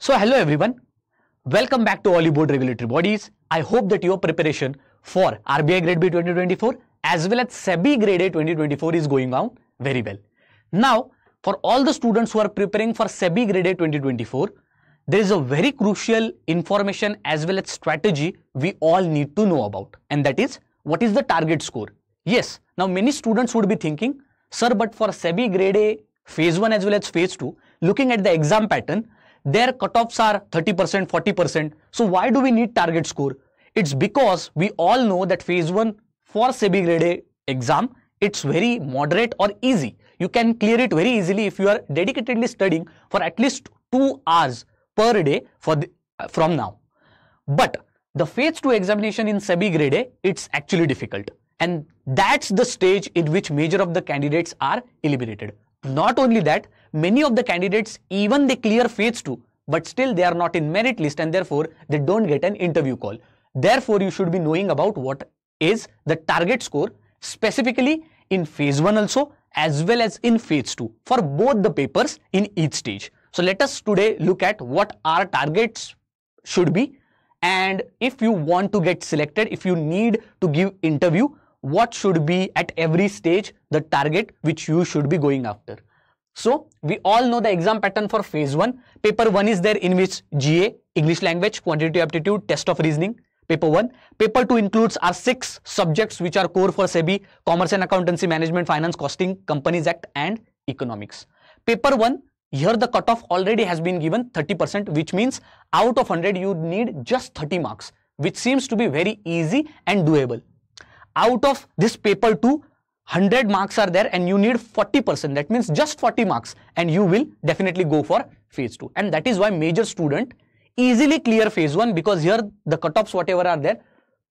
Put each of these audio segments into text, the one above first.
So hello everyone, welcome back to All Board Regulatory Bodies. I hope that your preparation for RBI Grade B 2024 as well as SEBI Grade A 2024 is going on very well. Now, for all the students who are preparing for SEBI Grade A 2024, there is a very crucial information as well as strategy we all need to know about, and that is what is the target score. Yes, now many students would be thinking, sir, but for SEBI Grade A phase 1 as well as phase 2, looking at the exam pattern, their cutoffs are 30%, 40%. So why do we need target score? It's because we all know that phase 1 for SEBI Grade A exam, it's very moderate or easy. You can clear it very easily if you are dedicatedly studying for at least 2 hours per day from now. But the phase 2 examination in SEBI Grade A, it's actually difficult. And that's the stage in which major of the candidates are eliminated. Not only that, many of the candidates, even they clear phase 2, but still they are not in merit list and therefore they don't get an interview call. Therefore, you should be knowing about what is the target score specifically in phase 1 also as well as in phase 2 for both the papers in each stage. So let us today look at what our targets should be, and if you want to get selected, if you need to give interview, what should be at every stage the target which you should be going after. So we all know the exam pattern for phase 1. Paper 1 is there in which GA, English language, quantitative aptitude, test of reasoning, paper 1. Paper 2 includes our 6 subjects which are core for SEBI: Commerce and Accountancy, Management, Finance, Costing, Companies Act and Economics. Paper 1, here the cutoff already has been given 30%, which means out of 100 you need just 30 marks, which seems to be very easy and doable. Out of this paper 2, 100 marks are there and you need 40%. That means just 40 marks and you will definitely go for phase 2. And that is why major student easily clear phase 1, because here the cutoffs whatever are there,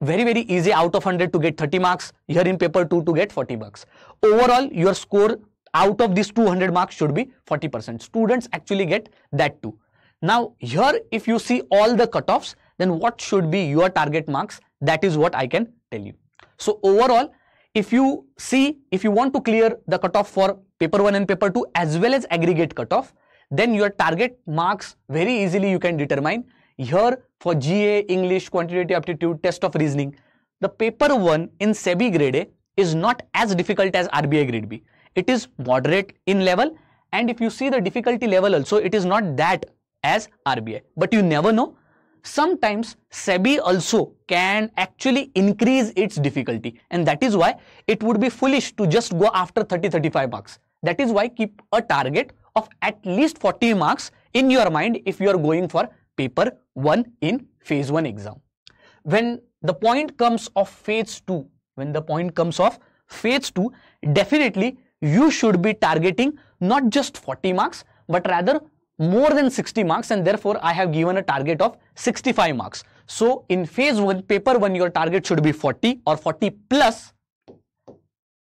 very easy out of 100 to get 30 marks, here in paper 2 to get 40 marks. Overall, your score out of these 200 marks should be 40%. Students actually get that too. Now here if you see all the cutoffs, then what should be your target marks? That is what I can tell you. So overall, if you see, if you want to clear the cutoff for paper 1 and paper 2 as well as aggregate cutoff, then your target marks very easily you can determine. Here for GA, English, quantitative aptitude, test of reasoning, the paper 1 in SEBI Grade A is not as difficult as RBI Grade B. It is moderate in level, and if you see the difficulty level also, it is not that as RBI. But you never know. Sometimes SEBI also can actually increase its difficulty, and that is why it would be foolish to just go after 30-35 marks. That is why keep a target of at least 40 marks in your mind if you are going for paper 1 in phase 1 exam. When the point comes of phase 2, definitely you should be targeting not just 40 marks but rather more than 60 marks, and therefore I have given a target of 65 marks. So in phase 1, paper 1, your target should be 40 or 40 plus,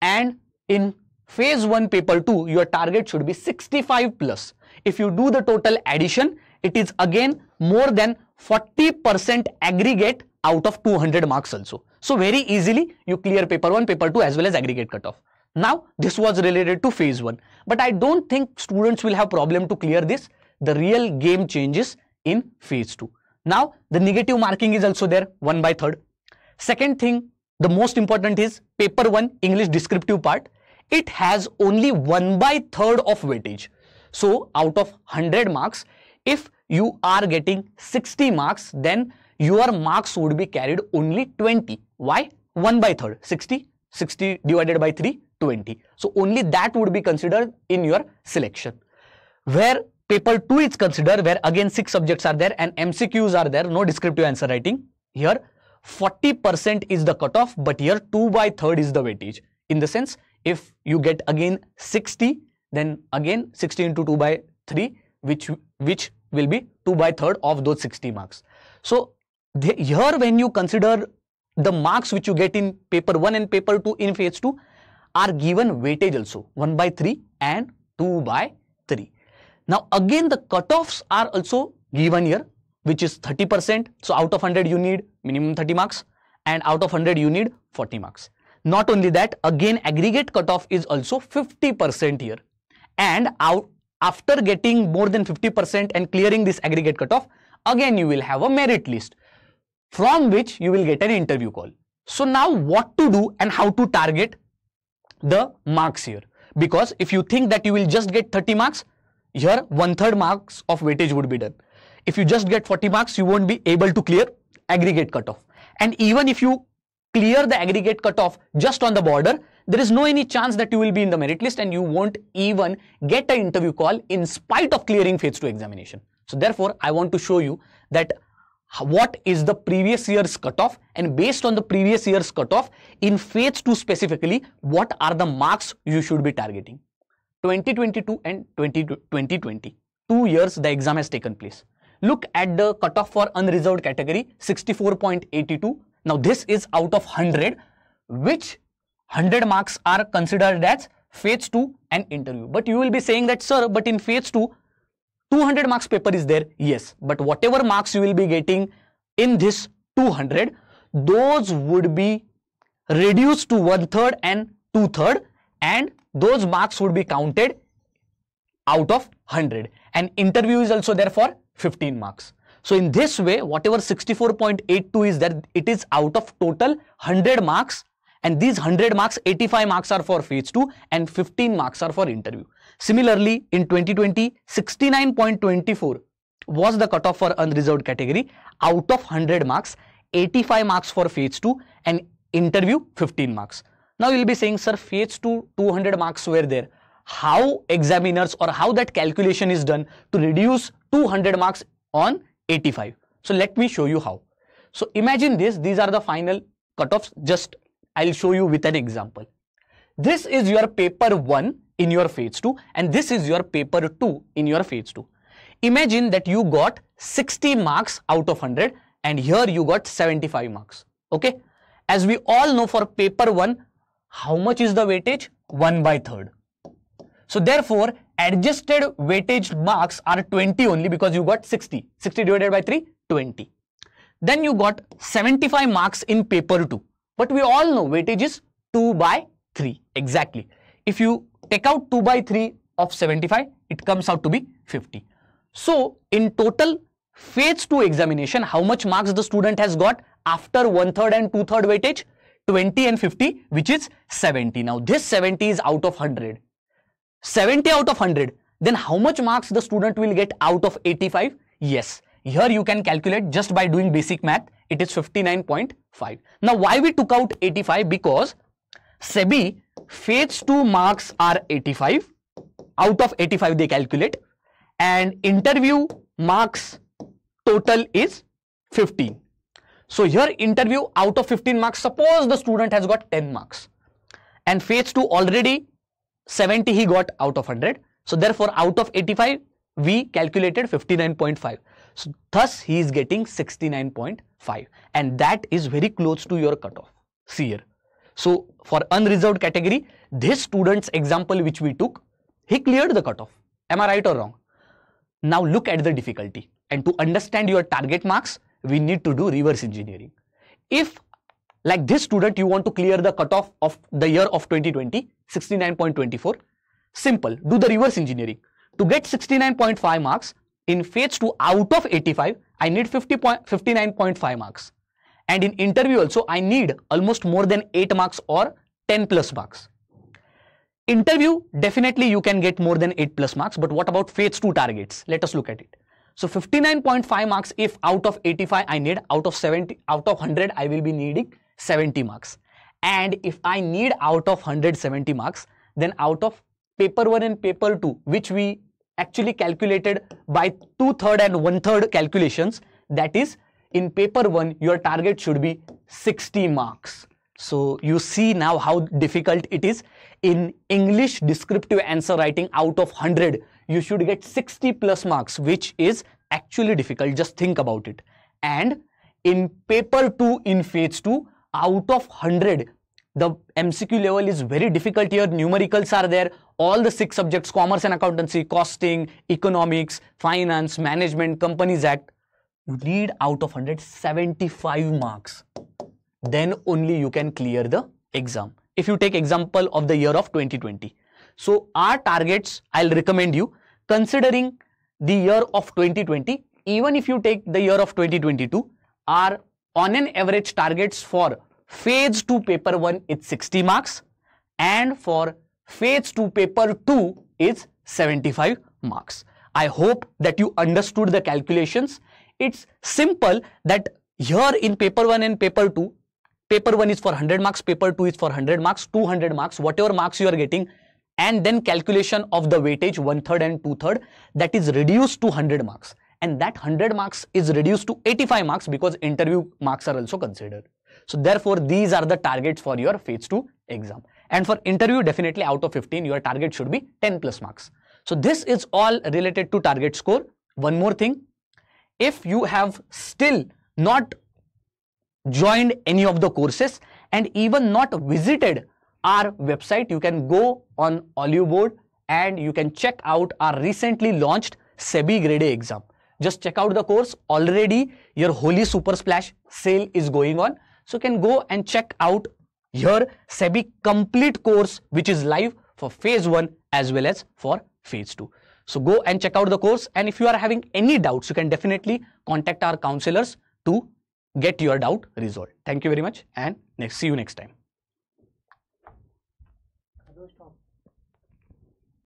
and in phase 1 paper 2 your target should be 65 plus. If you do the total addition, it is again more than 40% aggregate out of 200 marks also. So very easily you clear paper 1, paper 2 as well as aggregate cutoff. Now this was related to phase 1, but I don't think students will have problem to clear this. The real game changes in phase 2. Now the negative marking is also there, 1/3. Second thing, the most important is paper 1 English descriptive part. It has only 1/3 of weightage. So out of 100 marks, if you are getting 60 marks, then your marks would be carried only 20. Why? 1/3, 60 divided by 3, 20. So only that would be considered in your selection. Where paper 2 is considered, where again 6 subjects are there and MCQs are there, no descriptive answer writing. Here 40% is the cutoff, but here 2/3 is the weightage. In the sense, if you get again 60, then again 60 into 2/3, which will be 2/3 of those 60 marks. So here when you consider the marks which you get in paper 1 and paper 2 in phase 2 are given weightage also, 1/3 and 2/3. Now again the cutoffs are also given here, which is 30%. So out of 100 you need minimum 30 marks, and out of 100 you need 40 marks. Not only that, again aggregate cutoff is also 50% here, and after getting more than 50% and clearing this aggregate cutoff, again you will have a merit list from which you will get an interview call. So now what to do and how to target the marks here? Because if you think that you will just get 30 marks, here 1/3 marks of weightage would be done. If you just get 40 marks, you won't be able to clear aggregate cutoff. And even if you clear the aggregate cutoff just on the border, there is no any chance that you will be in the merit list and you won't even get an interview call in spite of clearing phase 2 examination. So therefore, I want to show you that what is the previous year's cutoff, and based on the previous year's cutoff in phase 2 specifically, what are the marks you should be targeting. 2022 and 2020, 2 years the exam has taken place. Look at the cutoff for unreserved category, 64.82. Now this is out of 100, which 100 marks are considered as phase 2 and interview. But you will be saying that, sir, but in phase 2, 200 marks paper is there. Yes, but whatever marks you will be getting in this 200, those would be reduced to 1/3 and 2/3, and those marks would be counted out of 100. And interview is also there for 15 marks. So in this way, whatever 64.82 is there, it is out of total 100 marks, and these 100 marks, 85 marks are for phase 2 and 15 marks are for interview. Similarly, in 2020, 69.24 was the cutoff for unreserved category. Out of 100 marks, 85 marks for phase 2 and interview 15 marks. Now you will be saying, sir, phase 2, 200 marks were there. How examiners or how that calculation is done to reduce 200 marks on 85? So let me show you how. So imagine this, these are the final cutoffs. Just I'll show you with an example. This is your paper 1 in your phase 2 and this is your paper 2 in your phase 2. Imagine that you got 60 marks out of 100 and here you got 75 marks. Okay. As we all know, for paper 1, how much is the weightage? 1/3. So therefore, adjusted weightage marks are 20 only because you got 60. 60 divided by 3, 20. Then you got 75 marks in paper 2. But we all know weightage is 2/3. Exactly. If you take out 2/3 of 75, it comes out to be 50. So in total phase 2 examination, how much marks the student has got after 1/3 and 2/3 weightage? 20 and 50, which is 70. Now this 70 is out of 100. 70 out of 100. Then how much marks the student will get out of 85? Yes. Here you can calculate just by doing basic math. It is 59.5. Now why we took out 85? Because SEBI phase 2 marks are 85. Out of 85 they calculate. And interview marks total is 15. So here interview out of 15 marks, suppose the student has got 10 marks. And phase 2 already 70 he got out of 100. So therefore out of 85 we calculated 59.5. So thus he is getting 69.5 and that is very close to your cutoff. See here. So for unreserved category, this student's example which we took, he cleared the cutoff. Am I right or wrong? Now look at the difficulty, and to understand your target marks, we need to do reverse engineering. If like this student you want to clear the cutoff of the year of 2020, 69.24, simple, do the reverse engineering. To get 69.5 marks in phase 2 out of 85, I need 59.5 marks. And in interview also, I need almost more than 8 marks or 10 plus marks. Interview, definitely you can get more than 8 plus marks, but what about phase 2 targets? Let us look at it. So 59.5 marks, if out of 85 I need, out of 100 I will be needing 70 marks. And if I need out of 170 marks, then out of paper 1 and paper 2, which we actually calculated by 2/3 and 1/3 calculations, that is, in paper 1 your target should be 60 marks. So you see now how difficult it is. In English descriptive answer writing, out of 100 you should get 60 plus marks, which is actually difficult. Just think about it. And in paper 2 in phase 2, out of 100, the MCQ level is very difficult here. Numericals are there. All the 6 subjects, commerce and accountancy, costing, economics, finance, management, Companies Act. You need out of 100 75 marks. Then only you can clear the exam. If you take example of the year of 2020. So our targets, I'll recommend you considering the year of 2020, even if you take the year of 2022, are on an average targets for phase 2 paper 1 is 60 marks and for phase 2 paper 2 is 75 marks. I hope that you understood the calculations. It's simple that here in paper 1 and paper 2, paper 1 is for 100 marks, paper 2 is for 100 marks, 200 marks, whatever marks you are getting, and then calculation of the weightage 1/3 and 2/3, that is reduced to 100 marks. And that 100 marks is reduced to 85 marks because interview marks are also considered. So therefore, these are the targets for your phase 2 exam. And for interview, definitely out of 15, your target should be 10 plus marks. So this is all related to target score. One more thing, if you have still not joined any of the courses and even not visited our website, you can go on Olive and you can check out our recently launched SEBI Grade A exam. Just check out the course. Already your Holi Super Splash sale is going on. So you can go and check out your SEBI complete course, which is live for phase 1 as well as for phase 2. So go and check out the course. And if you are having any doubts, you can definitely contact our counselors to get your doubt resolved. Thank you very much and see you next time.